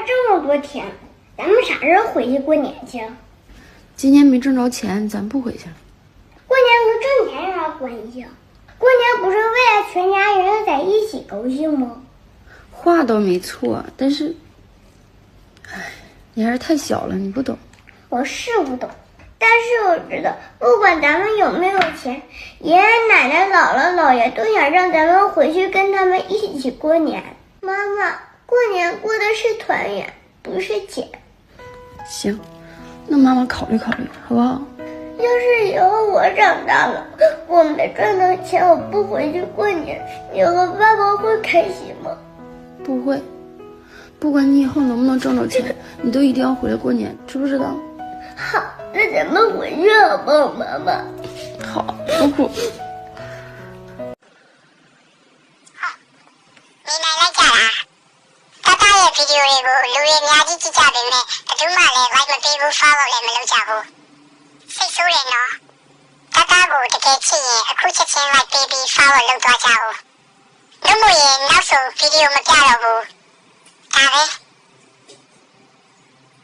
这么多天，咱们啥时候回去过年去？今年没挣着钱，咱不回去了。过年和挣钱有啥关系啊？过年不是为了全家人在一起高兴吗？话倒没错，但是，唉，你还是太小了，你不懂。我是不懂，但是我知道，不管咱们有没有钱，爷爷奶奶、姥姥姥爷都想让咱们回去跟他们一起过年。妈妈，过年过的是团圆，不是钱。行，那妈妈考虑考虑，好不好？要是以后我长大了，我没赚到钱，我不回去过年，你和爸爸会开心吗？不会，不管你以后能不能挣着钱，你都一定要回来过年，知不知道？好，那咱们回去好不好，妈妈？好，不哭。你奶奶家啦？他打ရဲ့ဗီဒီယိုတွေကိုလူတွေအများကြီးကြည့်ကြပေမဲ့ဘယ်သူမှလည်း like မပေးဘူး follow လည်းမလုပ်ကြဘူးစိတ်ဆိုးတယ်နော်တတကိုတကယ်ချစ်ရင်အခုချက်ချင်း like ပေးပြီး follow လုပ်သွားကြဦးလို့မို့ရင်နောက်ဆုံးဗီဒီယိုမပြတော့ဘူးဒါပဲ